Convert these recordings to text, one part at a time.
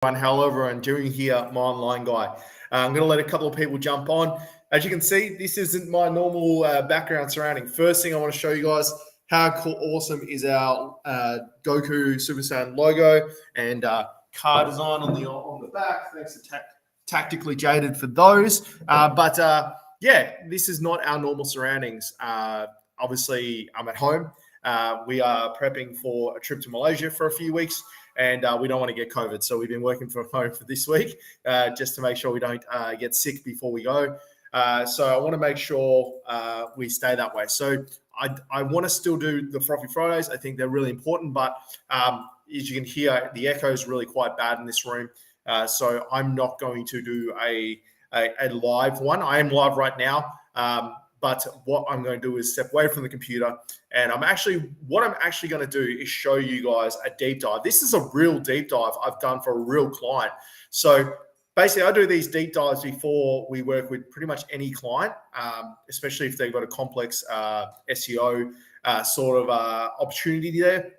How everyone doing here, my online guy. I'm going to let a couple of people jump on. As you can see, this isn't my normal background surrounding. First thing I want to show you guys how cool, awesome is our Goku Super Saiyan logo and car design on the back. Thanks to Tactically Jaded for those. Yeah, this is not our normal surroundings. Obviously, I'm at home. We are prepping for a trip to Malaysia for a few weeks. And we don't want to get COVID. So we've been working from home for this week just to make sure we don't get sick before we go. So I want to make sure we stay that way. So I want to still do the Frothy Fridays. I think they're really important. But as you can hear, the echo is really quite bad in this room. So I'm not going to do a live one. I am live right now. But what I'm going to do is step away from the computer, and what I'm actually going to do is show you guys a deep dive. This is a real deep dive I've done for a real client. So basically, I do these deep dives before we work with pretty much any client, especially if they've got a complex SEO sort of opportunity there.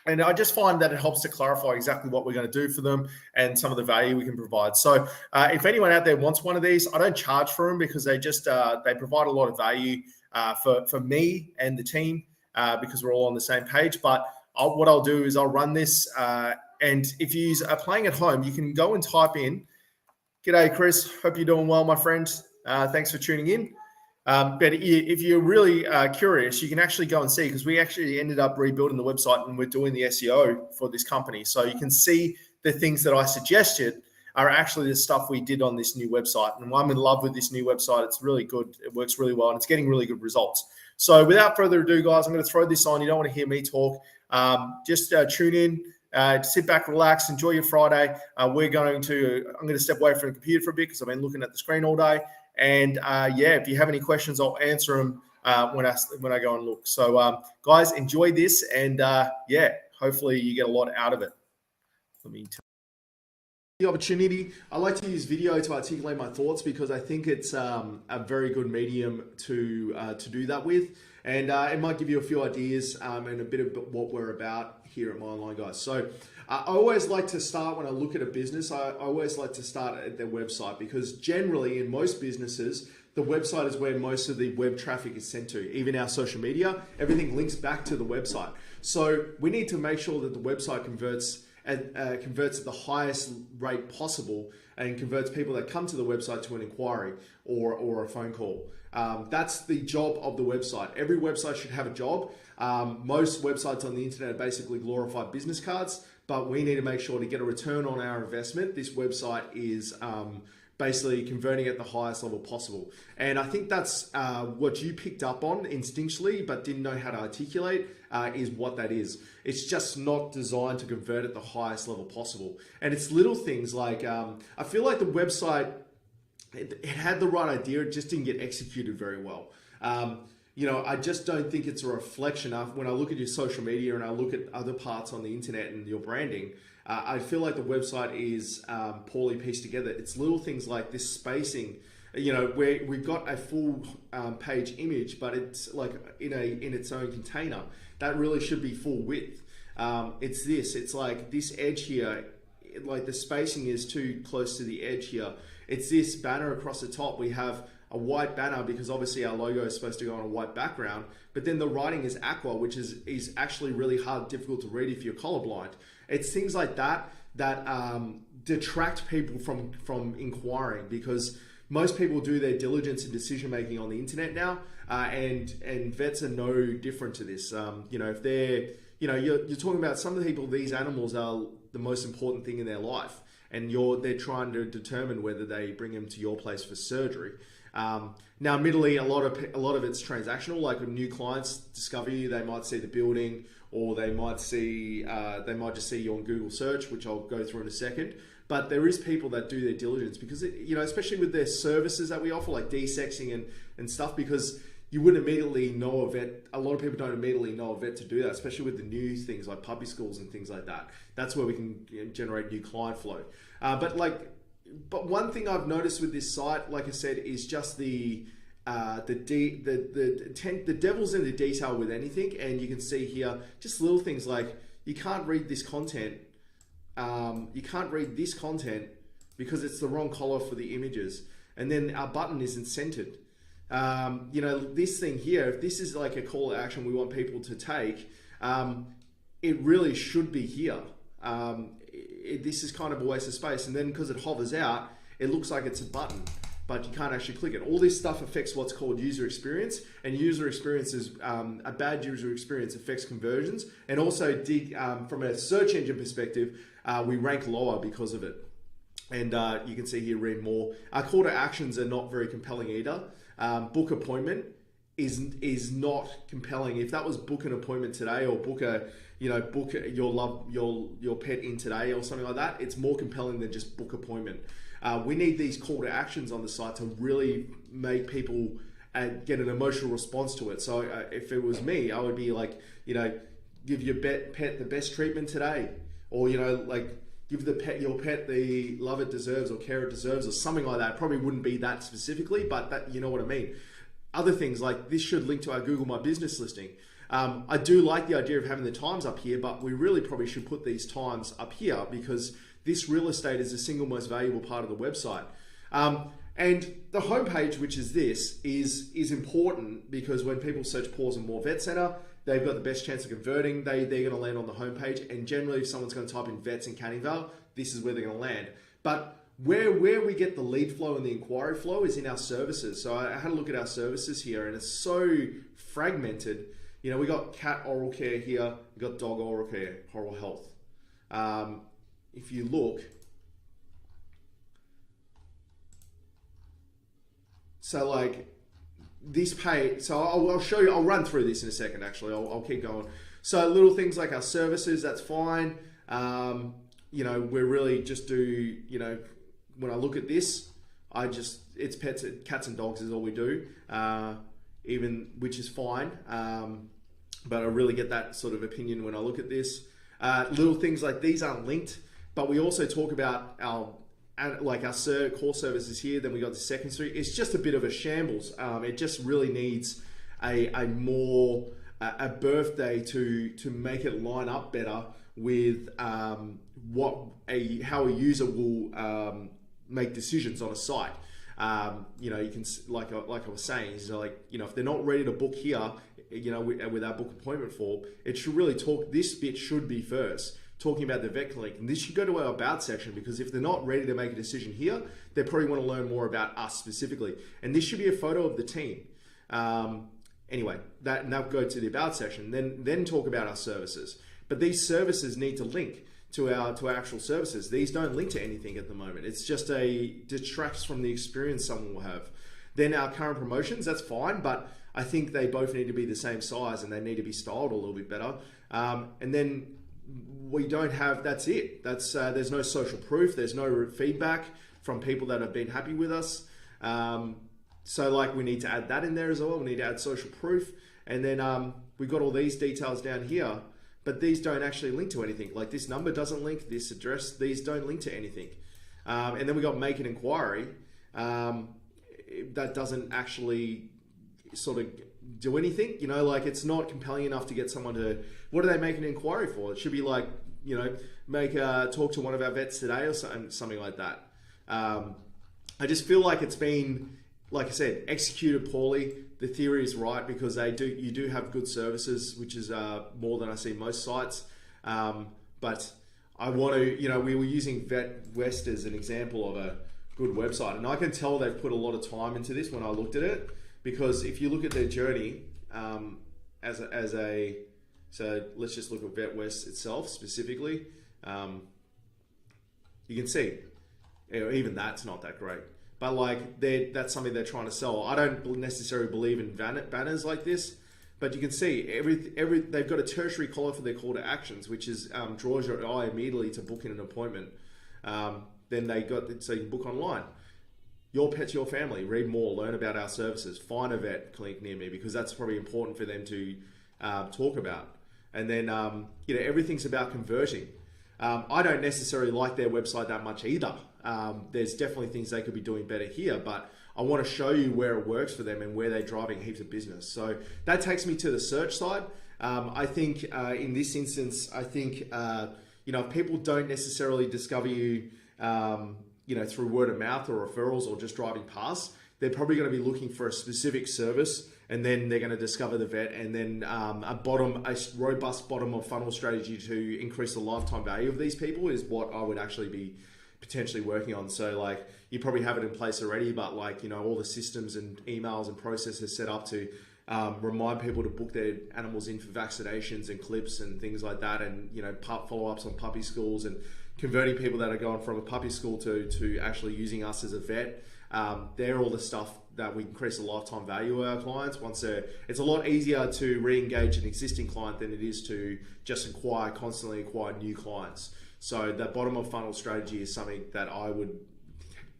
And I just find that it helps to clarify exactly what we're going to do for them and some of the value we can provide. So if anyone out there wants one of these, I don't charge for them because they just they provide a lot of value for me and the team because we're all on the same page. But what I'll do is I'll run this. And if you are playing at home, you can go and type in, "G'day, Chris. Hope you're doing well, my friend. Thanks for tuning in." But if you're really curious, you can actually go and see, because we actually ended up rebuilding the website and we're doing the SEO for this company. So you can see the things that I suggested are actually the stuff we did on this new website. And I'm in love with this new website. It's really good. It works really well and it's getting really good results. So without further ado, guys, I'm going to throw this on. You don't want to hear me talk. Just tune in. Sit back, relax, enjoy your Friday. I'm going to step away from the computer for a bit because I've been looking at the screen all day. And if you have any questions, I'll answer them when I go and look. So guys, enjoy this, and hopefully you get a lot out of it. Let me tell the opportunity. I like to use video to articulate my thoughts because I think it's a very good medium to do that with, and it might give you a few ideas and a bit of what we're about here at My Online Guys. So I always like to start when I look at a business. I always like to start at their website, because generally in most businesses, the website is where most of the web traffic is sent to. Even our social media, everything links back to the website. So we need to make sure that the website converts at the highest rate possible and converts people that come to the website to an inquiry or a phone call. That's the job of the website. Every website should have a job. Most websites on the internet are basically glorified business cards, but we need to make sure to get a return on our investment. This website is basically converting at the highest level possible. And I think that's what you picked up on instinctually, but didn't know how to articulate, is what that is. It's just not designed to convert at the highest level possible. And it's little things like, I feel like the website, it had the right idea, it just didn't get executed very well. I just don't think it's a reflection of, when I look at your social media and I look at other parts on the internet and your branding, I feel like the website is poorly pieced together. It's little things like this spacing, where we've got a full page image, but it's like in its own container. That really should be full width. It's like this edge here, like the spacing is too close to the edge here. It's this banner across the top. We have a white banner because obviously our logo is supposed to go on a white background, but then the writing is aqua, which is actually really difficult to read if you're colorblind. It's things like that detract people from inquiring, because most people do their diligence and decision making on the internet now, and vets are no different to this. If they're, you're talking about some of the people, these animals are the most important thing in their life, and they're trying to determine whether they bring them to your place for surgery. Now, admittedly, a lot of it's transactional. Like when new clients discover you, they might see the building, or they might just see you on Google search, which I'll go through in a second. But there is people that do their diligence, because especially with their services that we offer, like desexing and stuff, because you wouldn't immediately know a vet. A lot of people don't immediately know a vet to do that, especially with the new things like puppy schools and things like that. That's where we can generate new client flow. But one thing I've noticed with this site, like I said, is just the devil's in the detail with anything. And you can see here just little things like, you can't read this content you can't read this content because it's the wrong color for the images. And then our button isn't centered. You know, this thing here, if this is like a call to action we want people to take, it really should be here. This is kind of a waste of space. And then because it hovers out, it looks like it's a button, but you can't actually click it. All this stuff affects what's called user experience, and user experience is a bad user experience affects conversions, and also from a search engine perspective, we rank lower because of it. And you can see here, read more. Our call to actions are not very compelling either. Book appointment is not compelling. If that was book an appointment today, or book your pet in today or something like that, it's more compelling than just book appointment. We need these call to actions on the site to really make people get an emotional response to it. So if it was me, I would be like, give your pet the best treatment today, or like give your pet the love it deserves or care it deserves, or something like that. Probably wouldn't be that specifically, but that, you know what I mean. Other things like this should link to our Google My Business listing. I do like the idea of having the times up here, but we really probably should put these times up here, because this real estate is the single most valuable part of the website. And the homepage, which is this, is important because when people search Paws and More Vet Center, they've got the best chance of converting. They're going to land on the homepage, and generally if someone's going to type in vets in Canning Vale, this is where they're going to land. But where we get the lead flow and the inquiry flow is in our services. So I had a look at our services here, and it's so fragmented. We got cat oral care here, we got dog oral care, oral health. If you look, so like this page, so I'll show you, I'll run through this in a second actually, I'll keep going. So little things like our services, that's fine. We really just do, when I look at this, it's pets, cats and dogs is all we do, which is fine. But I really get that sort of opinion when I look at this. Little things like these aren't linked, but we also talk about our core services here. Then we got the secondary. It's just a bit of a shambles. It just really needs a birthday to make it line up better with how a user will make decisions on a site. You can, like I was saying, is if they're not ready to book here, with our book appointment form, it should really this bit should be first, talking about the vet clinic. And this should go to our about section, because if they're not ready to make a decision here, they probably want to learn more about us specifically. And this should be a photo of the team. Anyway, now go to the about section, then talk about our services. But these services need to link to our actual services. These don't link to anything at the moment. It's just detracts from the experience someone will have. Then our current promotions, that's fine, but I think they both need to be the same size, and they need to be styled a little bit better. And then we don't have, that's it. There's no social proof. There's no feedback from people that have been happy with us. So we need to add that in there as well. We need to add social proof. And then we've got all these details down here, but these don't actually link to anything. Like this number doesn't link, this address, these don't link to anything. And then we got make an inquiry. That doesn't actually sort of do anything, it's not compelling enough to get someone to, what do they make an inquiry for? It should be like, talk to one of our vets today or something like that. I just feel like it's been, like I said, executed poorly. The theory is right, because you do have good services, which is more than I see most sites. But I want to, we were using Vet West as an example of a good website, and I can tell they've put a lot of time into this when I looked at it, because if you look at their journey, so let's just look at Vet West itself specifically. You can see, even that's not that great. But that's something they're trying to sell. I don't necessarily believe in banners like this, but you can see they've got a tertiary collar for their call to actions, which is draws your eye immediately to book in an appointment. Then so you can book online. Your pet's your family. Read more, learn about our services, find a vet clinic near me, because that's probably important for them to talk about. And then everything's about converting. I don't necessarily like their website that much either. There's definitely things they could be doing better here, but I want to show you where it works for them and where they're driving heaps of business. So that takes me to the search side. I think in this instance, if people don't necessarily discover you, through word of mouth or referrals or just driving past, they're probably going to be looking for a specific service, and then they're going to discover the vet, and then a robust bottom of funnel strategy to increase the lifetime value of these people is what I would actually be potentially working on. So like, you probably have it in place already, but like, all the systems and emails and processes set up to remind people to book their animals in for vaccinations and clips and things like that, and follow-ups on puppy schools, and converting people that are going from a puppy school to actually using us as a vet. They're all the stuff that we increase the lifetime value of our clients. It's a lot easier to re-engage an existing client than it is to just constantly acquire new clients. So that bottom of funnel strategy is something that I would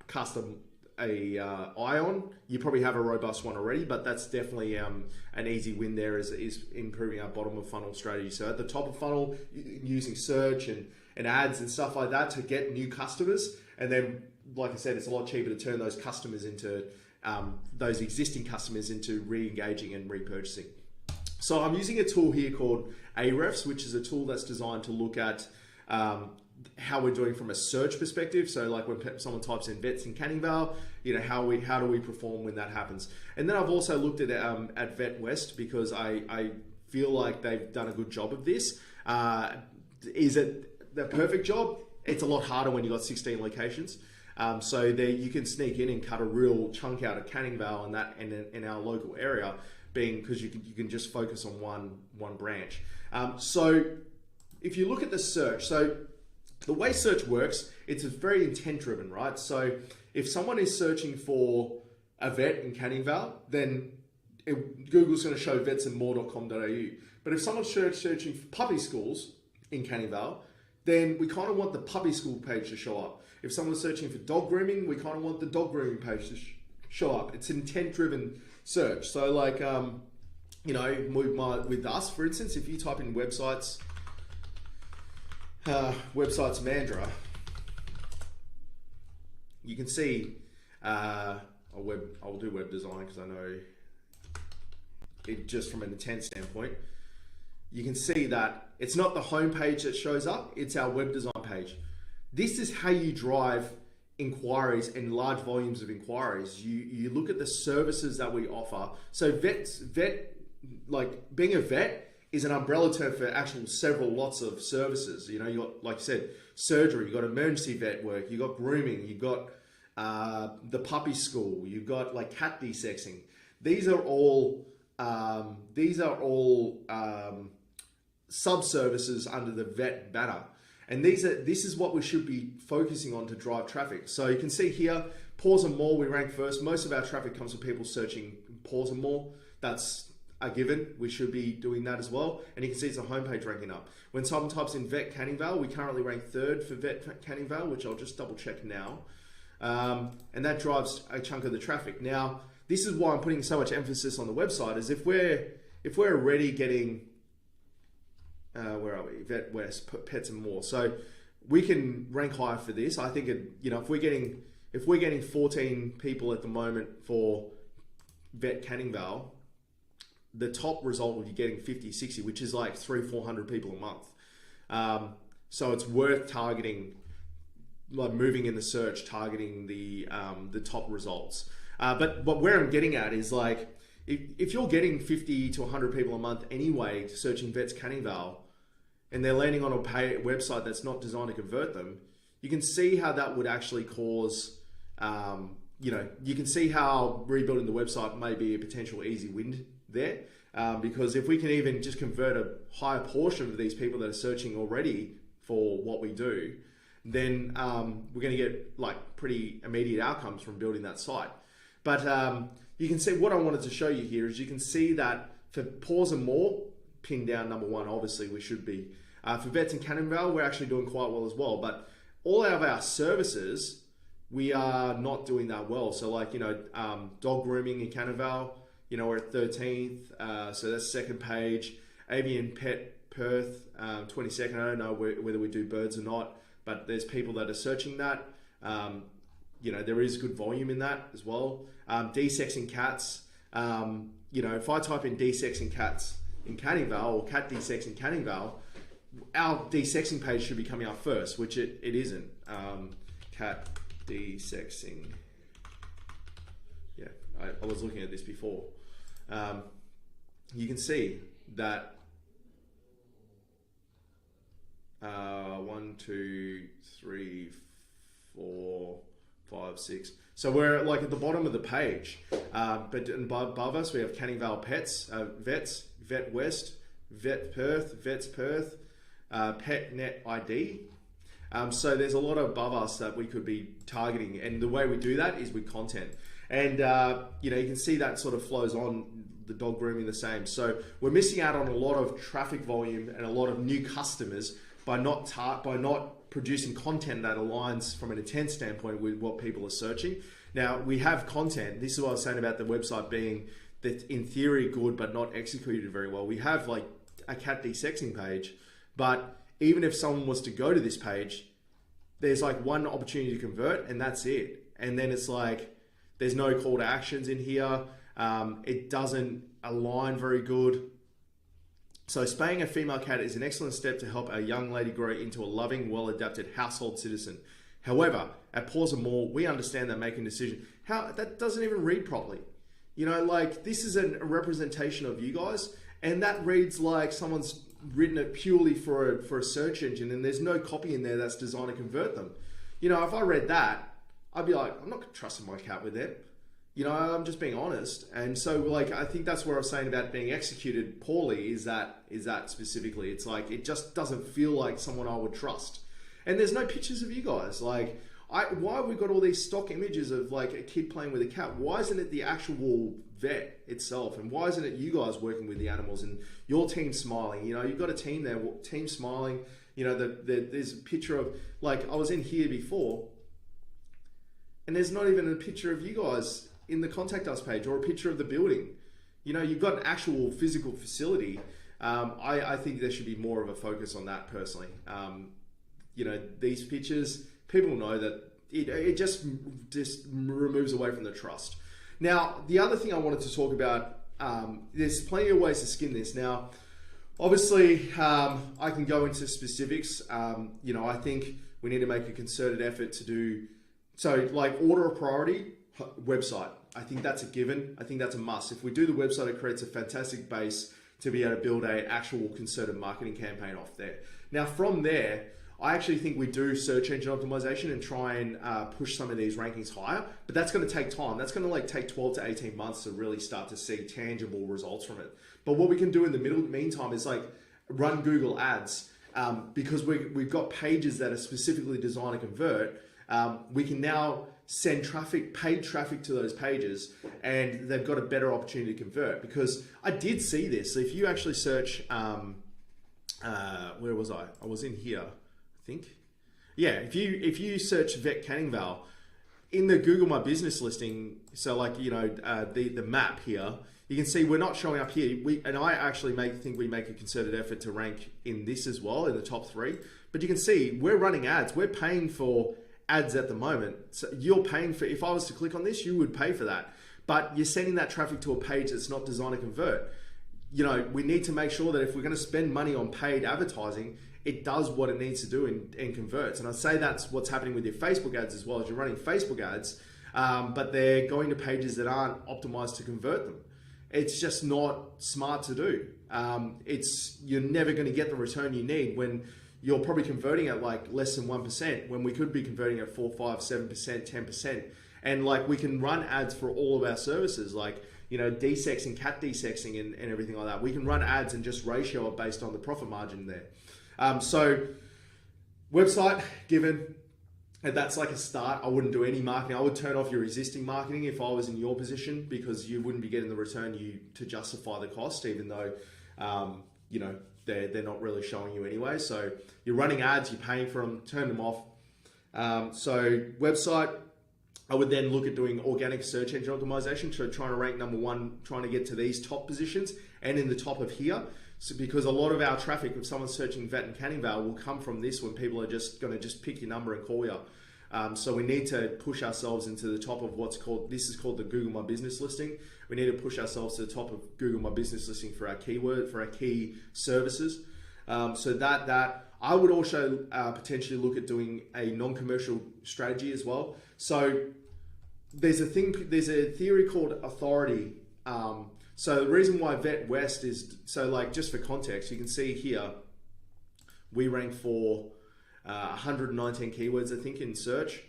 custom eye on. You probably have a robust one already, but that's definitely an easy win there, is improving our bottom of funnel strategy. So at the top of funnel, using search and ads and stuff like that to get new customers, and then, like I said, it's a lot cheaper to turn those customers into those existing customers into re-engaging and repurchasing. So I'm using a tool here called Ahrefs, which is a tool that's designed to look at how we're doing from a search perspective. So like when someone types in vets in Canning Vale, how do we perform when that happens? And then I've also looked at Vet West, because I feel like they've done a good job of this. Is it the perfect job? It's a lot harder when you've got 16 locations. So there you can sneak in and cut a real chunk out of Canning Vale and that in our local area, because you can just focus on one branch. So if you look at the search, so the way search works, it's very intent driven, right? So if someone is searching for a vet in Canning Vale, then Google's going to show vetsinmore.com.au. But if someone's searching for puppy schools in Canning Vale, then we kind of want the puppy school page to show up. If someone's searching for dog grooming, we kind of want the dog grooming page to show up. It's an intent-driven search. So like, with us, for instance, if you type in websites Mandra, you can see, I'll do web design because I know it just from an intent standpoint. You can see that it's not the home page that shows up, it's our web design page. This is how you drive inquiries and large volumes of inquiries. You look at the services that we offer. So being a vet is an umbrella term for actual several lots of services. You got, like I said, surgery, you got emergency vet work, you got grooming, you got the puppy school, you've got like cat desexing. These are all sub-services under the vet banner. And this is what we should be focusing on to drive traffic. So you can see here, paws and more, we rank first. Most of our traffic comes from people searching paws and more. That's a given. We should be doing that as well. And you can see it's a homepage ranking up. When someone types in vet Canning Vale, we currently rank third for vet Canning Vale, which I'll just double check now. And that drives a chunk of the traffic. Now, this is why I'm putting so much emphasis on the website, is if we're already getting, where are we? Vet West, Pets and More. So we can rank higher for this. I think if we're getting 14 people at the moment for vet Canning Vale, the top result will be getting 50, 60, which is like 300-400 people a month. So it's worth targeting, like moving in the search, targeting the top results. But where I'm getting at is like, if you're getting 50 to 100 people a month anyway searching vets Canning Vale, and they're landing on a website that's not designed to convert them, you can see how that would actually cause, you can see how rebuilding the website may be a potential easy win there. Because if we can even just convert a higher portion of these people that are searching already for what we do, then we're going to get like pretty immediate outcomes from building that site. But you can see what I wanted to show you here is you can see that for paws and more, pinned down number one, obviously we should be. For vets in Canning Vale, we're actually doing quite well as well. But all of our services, we are not doing that well. So like, dog grooming in Canning Vale, we're at 13th. So that's second page. Avian Pet Perth, 22nd. I don't know whether we do birds or not, but there's people that are searching that. There is good volume in that as well. Desexing cats. If I type in desexing cats in Canning Vale or cat desexing Canning Vale, our desexing page should be coming up first, which it isn't. Cat desexing. Yeah, I was looking at this before. You can see that 1, 2, 3, 4, 5, 6. So we're like at the bottom of the page, but above us we have Canning Vale Pets, Vets, Vet West, Vet Perth, Vets Perth, Pet Net ID. So there's a lot above us that we could be targeting, and the way we do that is with content. And you know, you can see that sort of flows on, the dog grooming the same. So we're missing out on a lot of traffic volume and a lot of new customers by not producing content that aligns from an intent standpoint with what people are searching. Now we have content. This is what I was saying about the website being that in theory good but not executed very well. We have like a cat desexing page, but even if someone was to go to this page, there's like one opportunity to convert and that's it. And then it's like there's no call to actions in here. It doesn't align very good. So spaying a female cat is an excellent step to help a young lady grow into a loving, well-adapted household citizen. However, at Paws and More, we understand that making a decision, that doesn't even read properly. You know, like this is a representation of you guys, and that reads like someone's written it purely for a search engine, and there's no copy in there that's designed to convert them. You know, if I read that, I'd be like, I'm not trusting my cat with it. You know, I'm just being honest. And so like, I think that's where I was saying about being executed poorly is that specifically. It's like, it just doesn't feel like someone I would trust. And there's no pictures of you guys. Like, why have we got all these stock images of like a kid playing with a cat? Why isn't it the actual vet itself? And why isn't it you guys working with the animals and your team smiling? You know, you've got a team there, team smiling. You know, there's a picture of, like, I was in here before and there's not even a picture of you guys in the contact us page or a picture of the building. You know, you've got an actual physical facility. I think there should be more of a focus on that personally. You know, these pictures, people know that it just removes away from the trust. Now, the other thing I wanted to talk about, there's plenty of ways to skin this. Now, obviously, I can go into specifics. You know, I think we need to make a concerted effort to do, so like order of priority, website. I think that's a given. I think that's a must. If we do the website, it creates a fantastic base to be able to build an actual concerted marketing campaign off there. Now, from there, I actually think we do search engine optimization and try and push some of these rankings higher, but that's going to take time. That's going to like take 12 to 18 months to really start to see tangible results from it. But what we can do in the meantime is like run Google ads because we've got pages that are specifically designed to convert. We can now send traffic, paid traffic to those pages, and they've got a better opportunity to convert. Because I did see this. So if you actually search, where was I? I was in here, I think. Yeah, if you search Vet Canning Vale in the Google My Business listing, so like, you know, the map here, you can see we're not showing up here. I actually think we make a concerted effort to rank in this as well, in the top 3. But you can see we're running ads. We're paying for ads at the moment. So you're paying for, if I was to click on this, you would pay for that. But you're sending that traffic to a page that's not designed to convert. You know, we need to make sure that if we're going to spend money on paid advertising, it does what it needs to do and converts. And I'd say that's what's happening with your Facebook ads as well. As you're running Facebook ads, but they're going to pages that aren't optimized to convert them. It's just not smart to do. You're never going to get the return you need when you're probably converting at like less than 1% when we could be converting at 4, 5, 7%, 10%. And like we can run ads for all of our services, like, you know, desexing, cat desexing and everything like that. We can run ads and just ratio it based on the profit margin there. So website given, and that's like a start. I wouldn't do any marketing. I would turn off your existing marketing if I was in your position, because you wouldn't be getting the return to justify the cost, even though, you know, they're not really showing you anyway. So you're running ads, you're paying for them, turn them off. So website, I would then look at doing organic search engine optimization, so trying to rank number 1, trying to get to these top positions and in the top of here. So because a lot of our traffic, if someone's searching Vet and Canning Vale, will come from this when people are just going to just pick your number and call you. So we need to push ourselves into the top of what's called, this is called the Google My Business listing. We need to push ourselves to the top of Google My Business listing for our keyword, for our key services. So that I would also potentially look at doing a non-commercial strategy as well. So there's a theory called authority. So the reason why Vet West is so, like, just for context, you can see here we rank for 119 keywords, I think, in search.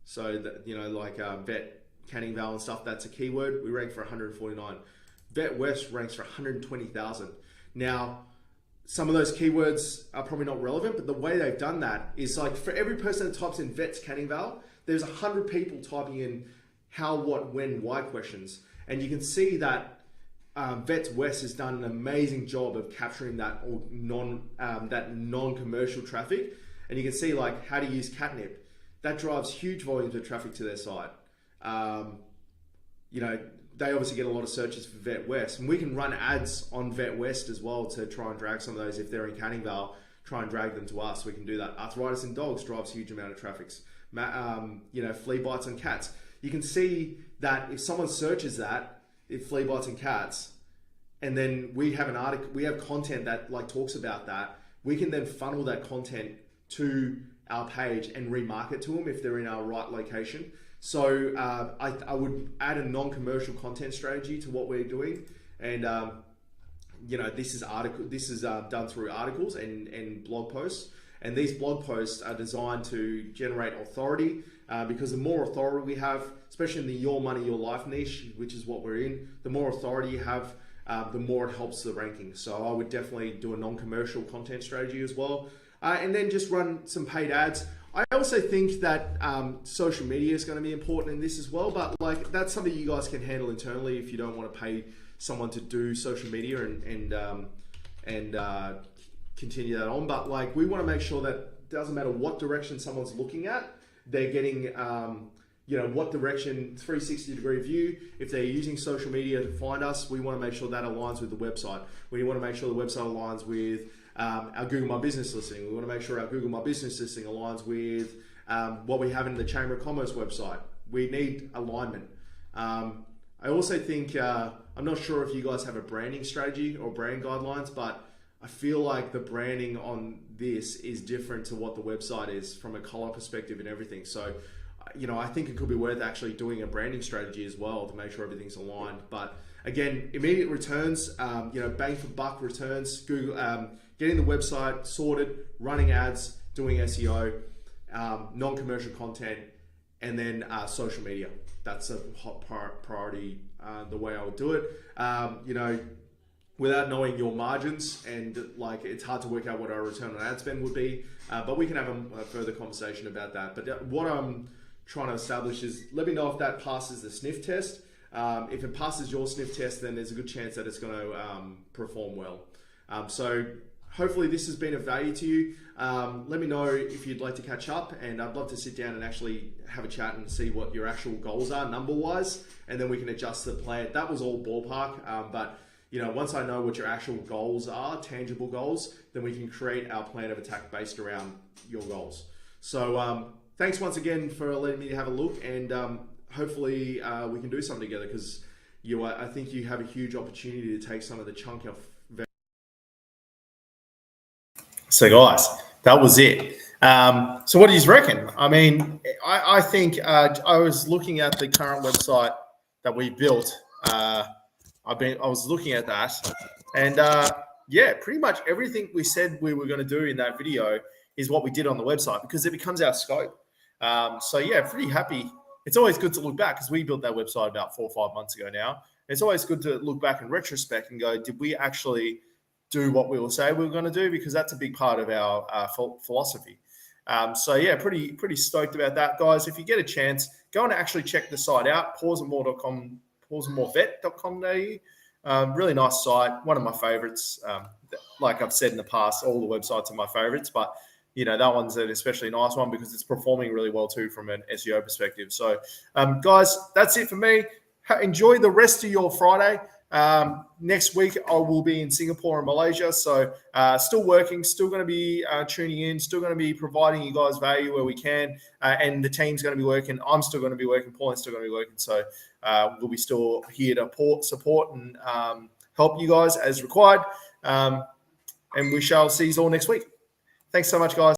So that, like vet, canning valve and stuff, that's a keyword. We rank for 149. Vet West ranks for 120,000. Now, some of those keywords are probably not relevant, but the way they've done that is, like, for every person that types in vet's canning valve, there's 100 people typing in how, what, when, why questions. And you can see that Vets West has done an amazing job of capturing that non-commercial traffic. And you can see, like, how to use catnip. That drives huge volumes of traffic to their site. They obviously get a lot of searches for Vet West, and we can run ads on Vet West as well to try and drag some of those. If they're in canning valve, try and drag them to us. We can do that. Arthritis in dogs drives a huge amount of traffic. Flea bites on cats. You can see that if someone searches that, if flea bites on cats, and then we have an article, we have content that, like, talks about that, we can then funnel that content to our page and remarket to them if they're in our right location. So I would add a non-commercial content strategy to what we're doing, and this is done through articles and blog posts, and these blog posts are designed to generate authority, because the more authority we have, especially in the your money, your life niche, which is what we're in, the more authority you have, the more it helps the ranking. So I would definitely do a non-commercial content strategy as well, and then just run some paid ads. I also think that social media is going to be important in this as well, but, like, that's something you guys can handle internally if you don't want to pay someone to do social media and continue that on. But, like, we want to make sure that it doesn't matter what direction someone's looking at, they're getting what direction, 360-degree view. If they're using social media to find us, we want to make sure that aligns with the website. We want to make sure the website aligns with our Google My Business listing. We want to make sure our Google My Business listing aligns with what we have in the Chamber of Commerce website. We need alignment. I also think, I'm not sure if you guys have a branding strategy or brand guidelines, but I feel like the branding on this is different to what the website is from a color perspective and everything. So, I think it could be worth actually doing a branding strategy as well to make sure everything's aligned. But again, immediate returns, bang for buck returns, Google, getting the website sorted, running ads, doing SEO, non-commercial content, and then social media. That's a hot priority, the way I would do it. Without knowing your margins, and, like, it's hard to work out what our return on ad spend would be, but we can have a further conversation about that. But what I'm trying to establish is, let me know if that passes the sniff test. If it passes your sniff test, then there's a good chance that it's going to perform well. So hopefully this has been of value to you. Let me know if you'd like to catch up, and I'd love to sit down and actually have a chat and see what your actual goals are number-wise, and then we can adjust the plan. That was all ballpark, but once I know what your actual goals are, tangible goals, then we can create our plan of attack based around your goals. So thanks once again for letting me have a look, and hopefully we can do something together, because I think you have a huge opportunity to take some of the chunk off. So, guys, that was it. So what do you reckon? I mean, I think I was looking at the current website that we built. I was looking at that, and pretty much everything we said we were going to do in that video is what we did on the website, because it becomes our scope. Pretty happy. It's always good to look back, because we built that website about 4 or 5 months ago now. It's always good to look back in retrospect and go, did we actually do what we will say we were going to do? Because that's a big part of our philosophy. Pretty stoked about that, guys. If you get a chance, go and actually check the site out, pauseandmore.com. pauseandmorvet.com.au. Really nice site, one of my favorites. Like I've said in the past, all the websites are my favorites, but that one's an especially nice one because it's performing really well too from an SEO perspective. So guys, that's it for me. Enjoy the rest of your Friday. Next week I will be in Singapore and Malaysia, so still working, still going to be tuning in, still going to be providing you guys value where we can, and the team's going to be working. I'm still going to be working, Pauline's still going to be working, so we'll be still here to support and help you guys as required. and we shall see you all next week. Thanks so much, guys.